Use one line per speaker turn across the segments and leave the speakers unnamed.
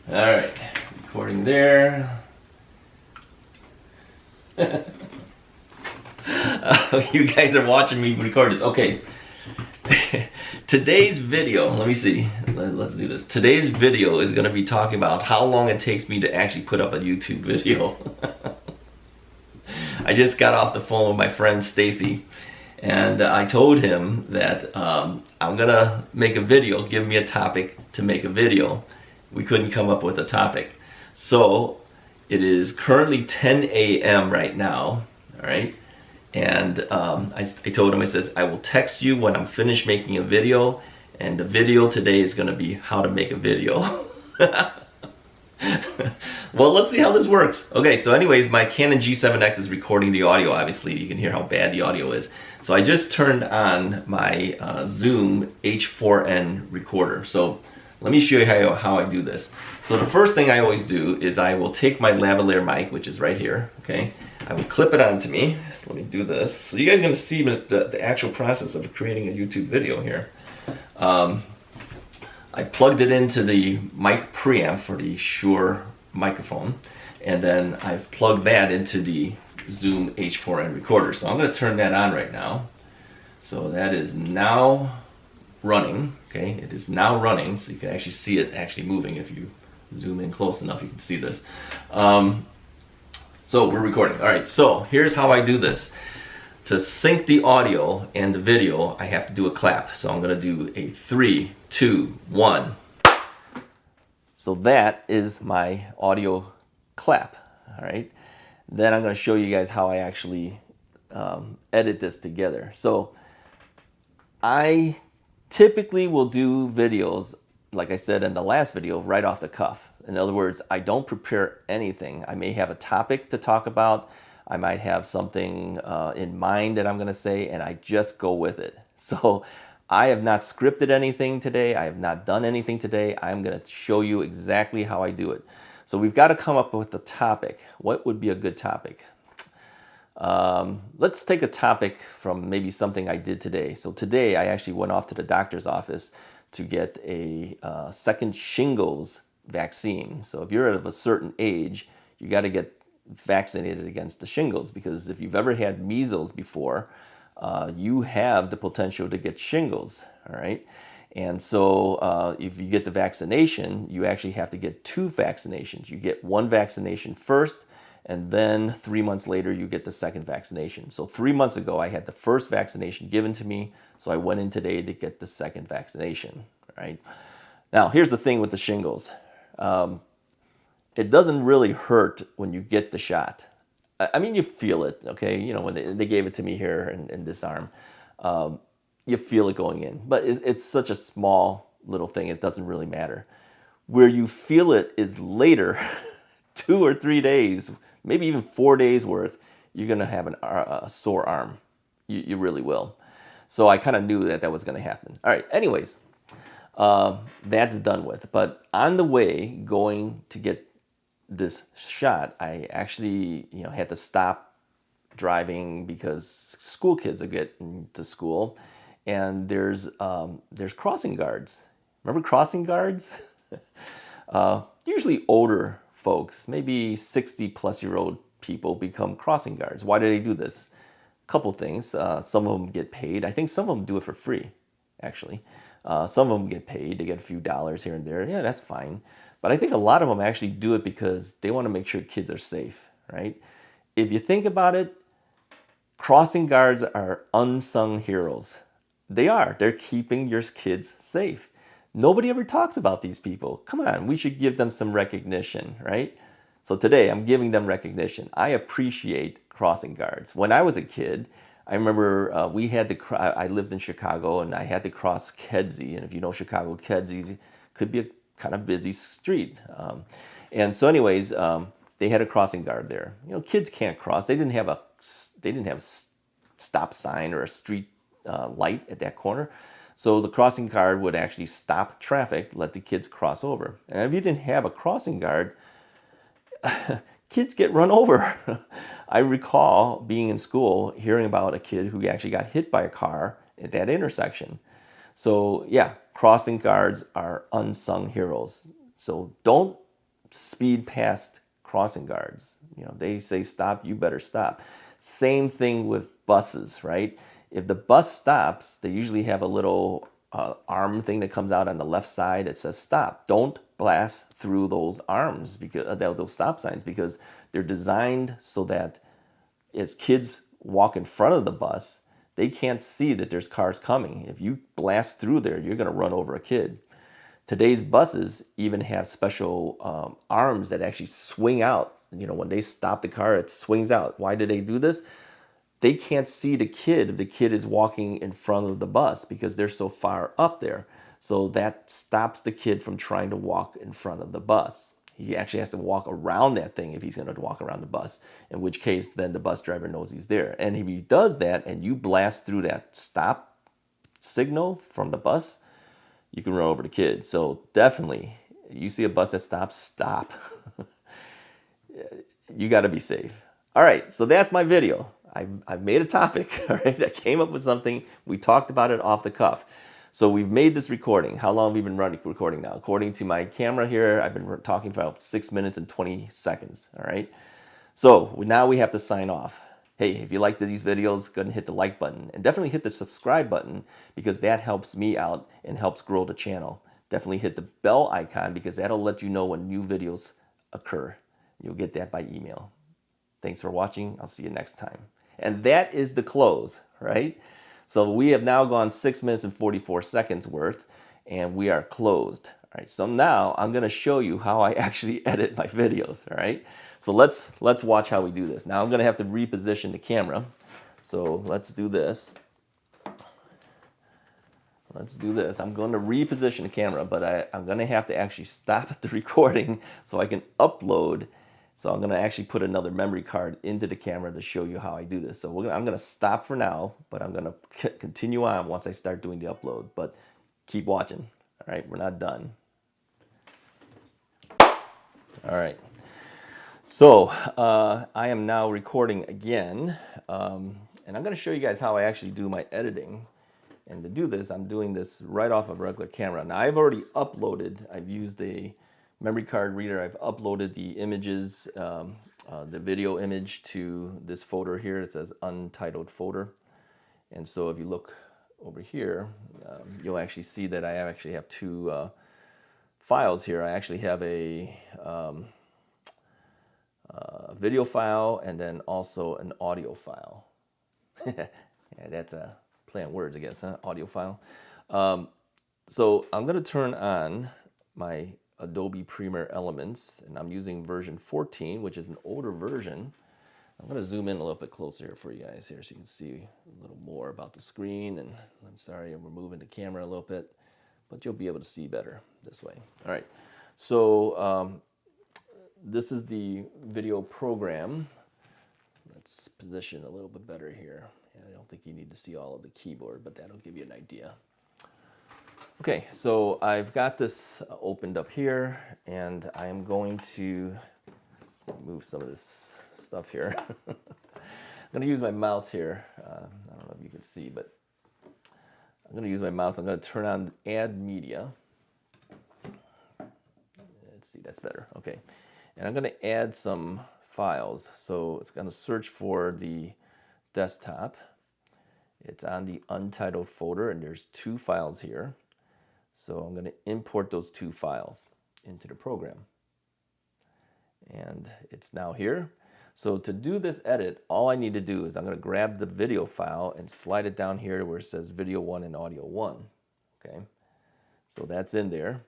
Alright, recording there. You guys are watching me record this. Okay. Today's video, let me see. Let's do this. Today's video is going to be talking about how long it takes me to actually put up a YouTube video. I just got off the phone with my friend Stacy, and I told him that I'm going to make a video, give me a topic to make a video. We couldn't come up with a topic. So it is currently 10 a.m. right now, all right? And I told him, I says, I will text you when I'm finished making a video, and the video today is going to be how to make a video. Well, let's see how this works. Okay, so anyways, my Canon G7X is recording the audio, obviously. You can hear how bad the audio is. So I just turned on my Zoom H4n recorder. So let me show you how I do this. So the first thing I always do is I will take my lavalier mic, which is right here, okay? I will clip it onto me. So let me do this. So you guys are going to see the actual process of creating a YouTube video here. I plugged it into the mic preamp for the Shure microphone, and then I've plugged that into the Zoom H4n recorder. So I'm going to turn that on right now. So that is now running, okay? It is now running, so you can actually see it actually moving. If you zoom in close enough, you can see this. So we're recording. All right, so here's how I do this. To sync the audio and the video, I have to do a clap. So I'm gonna do a 3, 2, 1. So that is my audio clap, all right? Then I'm gonna show you guys how I actually edit this together. So I typically will do videos, like I said in the last video, right off the cuff. In other words, I don't prepare anything. I may have a topic to talk about. I might have something in mind that I'm going to say, and I just go with it. So I have not scripted anything today. I have not done anything today. I'm going to show you exactly how I do it. So we've got to come up with a topic. What would be a good topic? Let's take a topic from maybe something I did today. So today I actually went off to the doctor's office to get a second shingles vaccine. So if you're of a certain age, you got to get vaccinated against the shingles, because if you've ever had measles before, you have the potential to get shingles, all right? And so if you get the vaccination, you actually have to get 2 vaccinations. You get 1 vaccination first, and then 3 months later, you get the second vaccination. So 3 months ago, I had the first vaccination given to me, so I went in today to get the second vaccination, right? Now, here's the thing with the shingles. It doesn't really hurt when you get the shot. I mean, you feel it, okay? You know, when they gave it to me here in this arm, you feel it going in. But it's such a small little thing, it doesn't really matter. Where you feel it is later, 2 or 3 days, maybe even 4 days worth, you're gonna have a sore arm. You really will. So I kind of knew that was gonna happen. All right, anyways, that's done with. But on the way going to get this shot, I actually had to stop driving because school kids are getting to school, and there's crossing guards. Remember crossing guards? Usually older folks, maybe 60-plus-year-old people become crossing guards. Why do they do this? A couple things. Some of them get paid. I think some of them do it for free, actually. Some of them get paid. They get a few dollars here and there. Yeah, that's fine. But I think a lot of them actually do it because they want to make sure kids are safe, right? If you think about it, crossing guards are unsung heroes. They are. They're keeping your kids safe. Nobody ever talks about these people. Come on, we should give them some recognition, right? So today I'm giving them recognition. I appreciate crossing guards. When I was a kid, I remember I lived in Chicago, and I had to cross Kedzie. And if you know Chicago, Kedzie could be a kind of busy street. And so anyways, they had a crossing guard there. Kids can't cross. They didn't have a stop sign or a street light at that corner. So the crossing guard would actually stop traffic, let the kids cross over. And if you didn't have a crossing guard, kids get run over. I recall being in school, hearing about a kid who actually got hit by a car at that intersection. So yeah, crossing guards are unsung heroes. So don't speed past crossing guards. You know, they say stop, you better stop. Same thing with buses, right? If the bus stops, they usually have a little arm thing that comes out on the left side that says stop. Don't blast through those arms, because those stop signs, because they're designed so that as kids walk in front of the bus, they can't see that there's cars coming. If you blast through there, you're going to run over a kid. Today's buses even have special arms that actually swing out. You know, when they stop the car, it swings out. Why do they do this? They can't see the kid if the kid is walking in front of the bus because they're so far up there. So that stops the kid from trying to walk in front of the bus. He actually has to walk around that thing if he's going to walk around the bus, in which case then the bus driver knows he's there. And if he does that and you blast through that stop signal from the bus, you can run over the kid. So definitely, you see a bus that stops, stop. You got to be safe. All right, so that's my video. I've made a topic, all right? I came up with something. We talked about it off the cuff. So we've made this recording. How long have we been recording now? According to my camera here, I've been talking for about 6 minutes and 20 seconds, all right? So now we have to sign off. Hey, if you like these videos, go ahead and hit the like button. And definitely hit the subscribe button, because that helps me out and helps grow the channel. Definitely hit the bell icon, because that'll let you know when new videos occur. You'll get that by email. Thanks for watching. I'll see you next time. And that is the close, right? So we have now gone 6 minutes and 44 seconds worth, and we are closed. All right, so now I'm gonna show you how I actually edit my videos, all right? So let's watch how we do this. Now I'm gonna have to reposition the camera. So let's do this. Let's do this. I'm going to reposition the camera, but I'm going to have to actually stop the recording so I can upload. So I'm going to actually put another memory card into the camera to show you how I do this. So I'm going to stop for now, but I'm going to continue on once I start doing the upload. But keep watching. All right, we're not done. All right. So I am now recording again, and I'm going to show you guys how I actually do my editing. And to do this, I'm doing this right off of a regular camera. Now, I've already uploaded. I've used a memory card reader. I've uploaded the images, the video image to this folder here. It says untitled folder. And so if you look over here, you'll actually see that I actually have two files here. I actually have a video file and then also an audio file. Yeah, that's a play on words, I guess, huh? Audio file. So I'm going to turn on my Adobe Premiere Elements, and I'm using version 14, which is an older version. I'm going to zoom in a little bit closer here for you guys here so you can see a little more about the screen. And I'm sorry, I'm moving the camera a little bit, but you'll be able to see better this way. All right. So this is the video program. Let's position a little bit better here. I don't think you need to see all of the keyboard, but that'll give you an idea. Okay, so I've got this opened up here, and I am going to move some of this stuff here. I'm going to use my mouse here. I don't know if you can see, but I'm going to use my mouse. I'm going to turn on Add Media. Let's see, that's better. Okay, and I'm going to add some files. So it's going to search for the desktop. It's on the untitled folder, and there's two files here. So I'm going to import those two files into the program. And it's now here. So to do this edit, all I need to do is I'm going to grab the video file and slide it down here where it says video 1 and audio 1. Okay, so that's in there.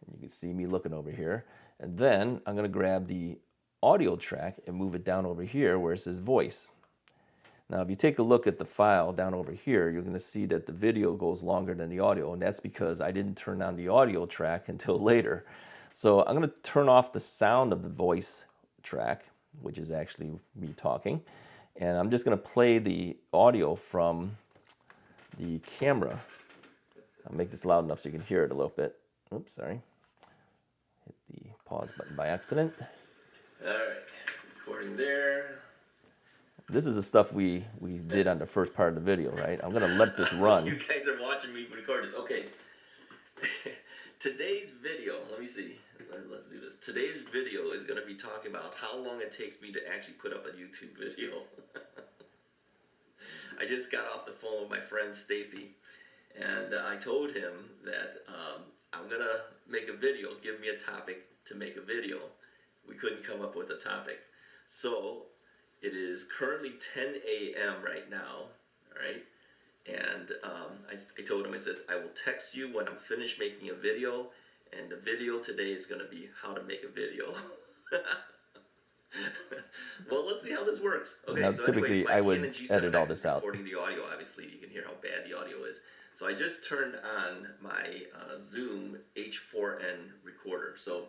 And you can see me looking over here. And then I'm going to grab the audio track and move it down over here where it says voice. Now, if you take a look at the file down over here, you're going to see that the video goes longer than the audio, and that's because I didn't turn on the audio track until later. So I'm going to turn off the sound of the voice track, which is actually me talking, and I'm just going to play the audio from the camera. I'll make this loud enough so you can hear it a little bit. Oops, sorry. Hit the pause button by accident. All right, recording there. This is the stuff we did on the first part of the video, right? I'm going to let this run. You guys are watching. watching me record this. Okay. Today's video, let me see. Let's do this. Today's video is going to be talking about how long it takes me to actually put up a YouTube video. I just got off the phone with my friend Stacy, and I told him that I'm going to make a video. Give me a topic to make a video. We couldn't come up with a topic. So it is currently 10 a.m. right now, all right? And I told him, I says, I will text you when I'm finished making a video, and the video today is going to be how to make a video. Well, let's see how this works. Okay,
now,
so
typically,
anyway,
I would edit all this out.
Recording the audio, obviously, you can hear how bad the audio is. So I just turned on my Zoom H4n recorder. So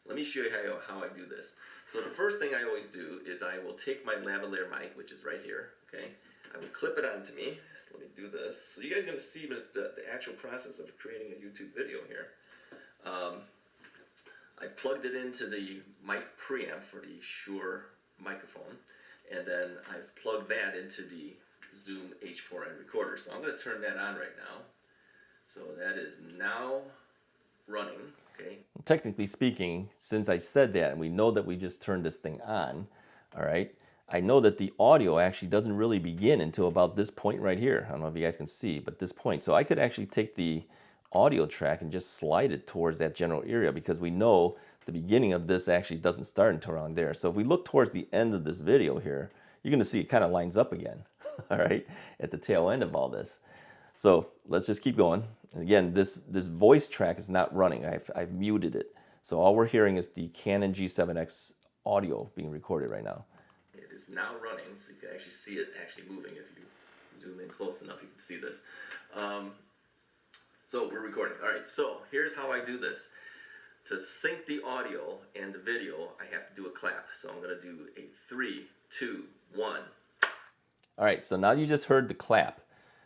let me show you how I do this. So the first thing I always do is I will take my lavalier mic, which is right here, okay? I will clip it onto me. So let me do this. So you guys are going to see the actual process of creating a YouTube video here. I plugged it into the mic preamp for the Shure microphone, and then I've plugged that into the Zoom H4n recorder. So I'm going to turn that on right now. So that is now running. Okay.
Technically speaking, since I said that, and we know that we just turned this thing on, all right, I know that the audio actually doesn't really begin until about this point right here. I don't know if you guys can see, but this point. So I could actually take the audio track and just slide it towards that general area, because we know the beginning of this actually doesn't start until around there. So if we look towards the end of this video here, you're going to see it kind of lines up again, all right, at the tail end of all this. So let's just keep going. And again, this voice track is not running. I've muted it. So all we're hearing is the Canon G7X audio being recorded right now.
It is now running, so you can actually see it actually moving. If you zoom in close enough, you can see this. So we're recording. All right, so here's how I do this. To sync the audio and the video, I have to do a clap. So I'm going to do a 3, 2, 1.
All right, so now you just heard the clap.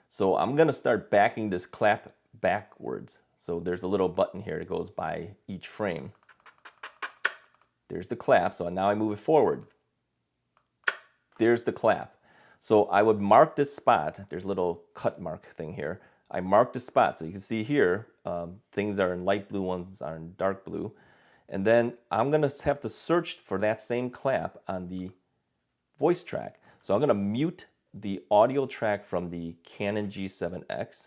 So I'm going to start backing this clap backwards. So there's a little button here that goes by each frame. There's the clap, so now I move it forward. There's the clap. So I would mark this spot. There's a little cut mark thing here. I marked the spot. So you can see here, things are in light blue, ones are in dark blue. And then I'm going to have to search for that same clap on the voice track. So I'm going to mute the audio track from the Canon G7X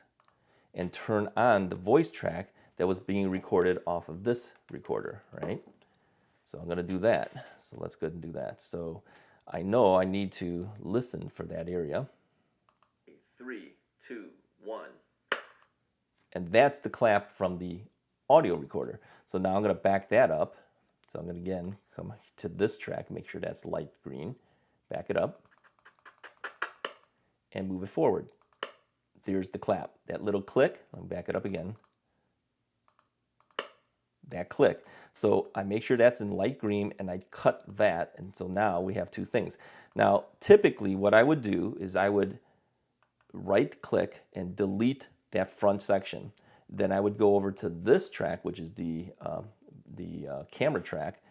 and turn on the voice track that was being recorded off of this recorder, right? So I'm going to do that. So let's go ahead and do that. So I know I need to listen for that area.
3, 2, 1.
And that's the clap from the audio recorder. So now I'm going to back that up. So I'm going to again come to this track, make sure that's light green, back it up, and move it forward. There's the clap. That little click, let me back it up again. That click. So I make sure that's in light green and I cut that. And so now we have two things. Now, typically what I would do is I would right click and delete that front section. Then I would go over to this track, which is the camera track,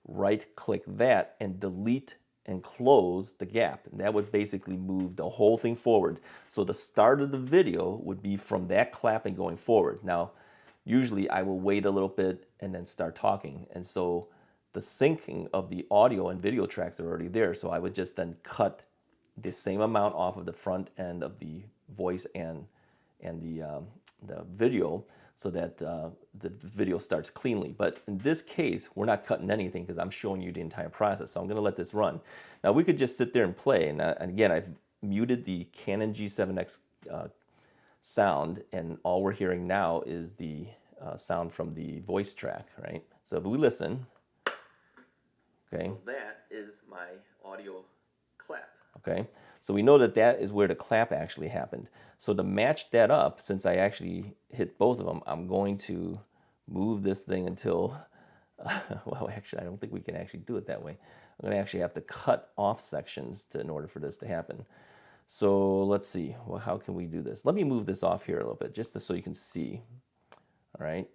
right click that and delete and close the gap. And that would basically move the whole thing forward. So the start of the video would be from that clap and going forward. Now, usually I will wait a little bit and then start talking. And so the syncing of the audio and video tracks are already there. So I would just then cut the same amount off of the front end of the voice and the video so that the video starts cleanly. But in this case, we're not cutting anything because I'm showing you the entire process. So I'm going to let this run. Now we could just sit there and play. And again, I've muted the Canon G7X sound, and all we're hearing now is the sound from the voice track, right? So if we listen, okay.
So that is my audio clap.
Okay, so we know that that is where the clap actually happened. So to match that up, since I actually hit both of them, I'm going to move this thing until, well, actually, I don't think we can actually do it that way. I'm going to actually have to cut off sections in order for this to happen. So let's see, well, how can we do this? Let me move this off here a little bit, just so you can see, all right?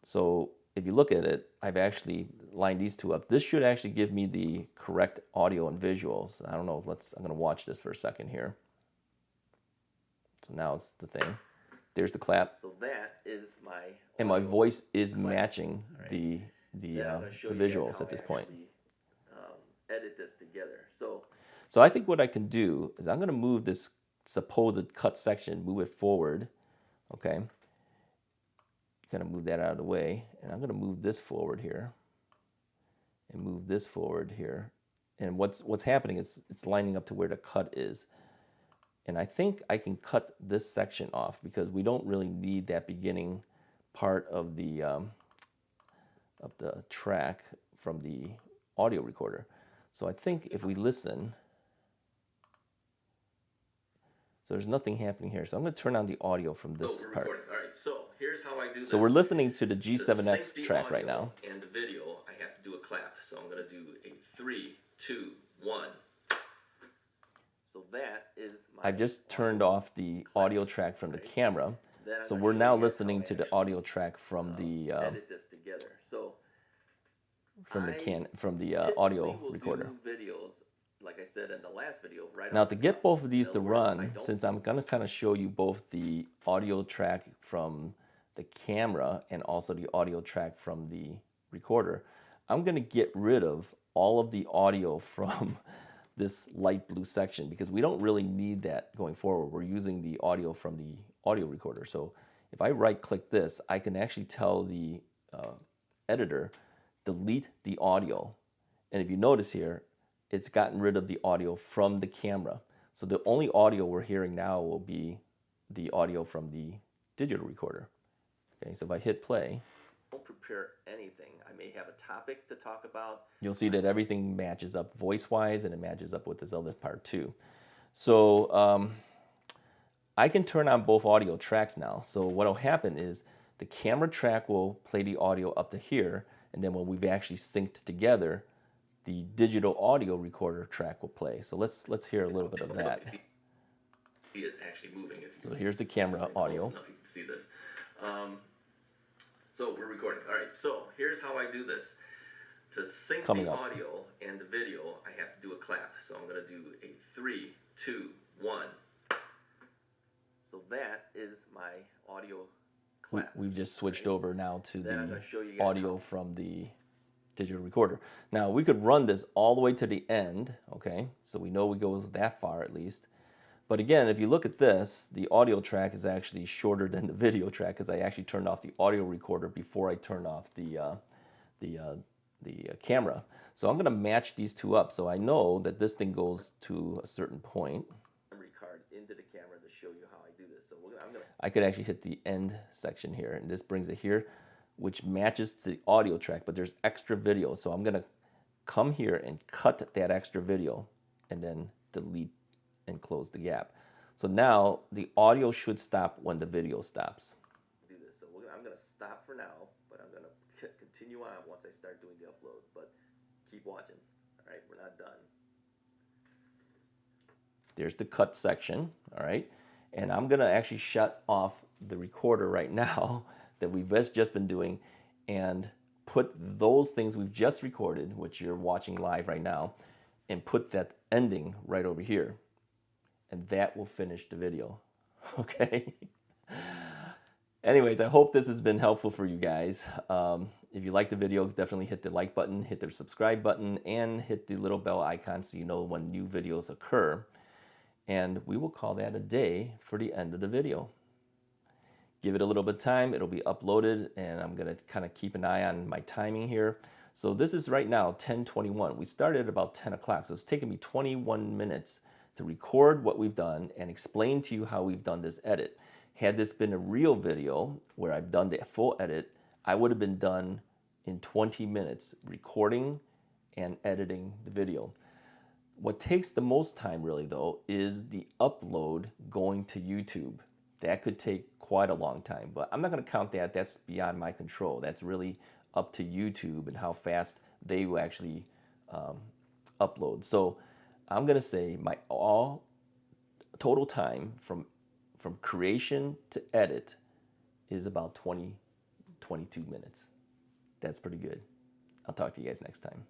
So if you look at it, I've actually lined these two up. This should actually give me the correct audio and visuals. I don't know, I'm gonna watch this for a second here. So now it's the thing. There's the clap.
So that is my
And my voice is
clap.
matching
Right.
the visuals at this point.
Edit this together.
So I think what I can do is I'm going to move this supposed cut section, move it forward. Okay. Kind of move that out of the way, and I'm going to move this forward here, and move this forward here. And what's happening is it's lining up to where the cut is. And I think I can cut this section off because we don't really need that beginning part of the track from the audio recorder. So I think if we listen, so there's nothing happening here. So I'm going to turn on the audio from this part.
All right, so here's how I do this.
So we're listening to the G7X
sync the
track right
audio
now.
And the video, I have to do a clap. So I'm going to do a 3, 2, 1. So that is my
I just turned off the audio track from the camera. So we're now listening to the audio track from the
edit this together. So
from the audio recorder.
Do videos, like I said in the last video, right
Now to get both of these to run, since I'm going to kind of show you both the audio track from the camera and also the audio track from the recorder, I'm going to get rid of all of the audio from this light blue section because we don't really need that going forward. We're using the audio from the audio recorder. So if I right click this, I can actually tell the editor, delete the audio. And if you notice here, it's gotten rid of the audio from the camera. So the only audio we're hearing now will be the audio from the digital recorder. Okay, so if I hit play,
don't prepare anything. I may have a topic to talk about.
You'll see that everything matches up voice-wise, and it matches up with this other part too. So I can turn on both audio tracks now. So what will happen is the camera track will play the audio up to here, and then when we've actually synced together, the digital audio recorder track will play. So let's hear a little bit of that.
See it actually moving.
So here's the camera audio.
You can see this. So we're recording. All right, so here's how I do this. To sync the audio and the video, I have to do a clap. So I'm going to do a 3, 2, 1. So that is my audio clap.
We've just switched over now to
Then
the audio from the digital recorder. Now we could run this all the way to the end, okay? So we know we go that far at least. But again, if you look at this, the audio track is actually shorter than the video track because I actually turned off the audio recorder before I turned off the camera. So I'm going to match these two up so I know that this thing goes to a certain point.
Memory card into the camera to show you how I do this. So
I could actually hit the end section here, and this brings it here, which matches the audio track, but there's extra video. So I'm going to come here and cut that extra video and then delete and close the gap. So now the audio should stop when the video stops.
Do this. So I'm going to stop for now, but I'm going to continue on once I start doing the upload. But keep watching. All right, we're not done.
There's the cut section. All right, and I'm going to actually shut off the recorder right now that we've just been doing and put those things we've just recorded, which you're watching live right now, and put that ending right over here. And that will finish the video, okay? Anyways, I hope this has been helpful for you guys. If you like the video, definitely hit the like button, hit the subscribe button, and hit the little bell icon so you know when new videos occur. And we will call that a day for the end of the video. Give it a little bit of time, it'll be uploaded, and I'm gonna kind of keep an eye on my timing here. So this is right now 10:21. We started at about 10 o'clock, so it's taken me 21 minutes to record what we've done and explain to you how we've done this edit. Had this been a real video where I've done the full edit, I would have been done in 20 minutes recording and editing the video. What takes the most time really though is the upload going to YouTube. That could take quite a long time, but I'm not going to count that. That's beyond my control. That's really up to YouTube and how fast they will actually upload. So I'm going to say my all total time from creation to edit is about 22 minutes. That's pretty good. I'll talk to you guys next time.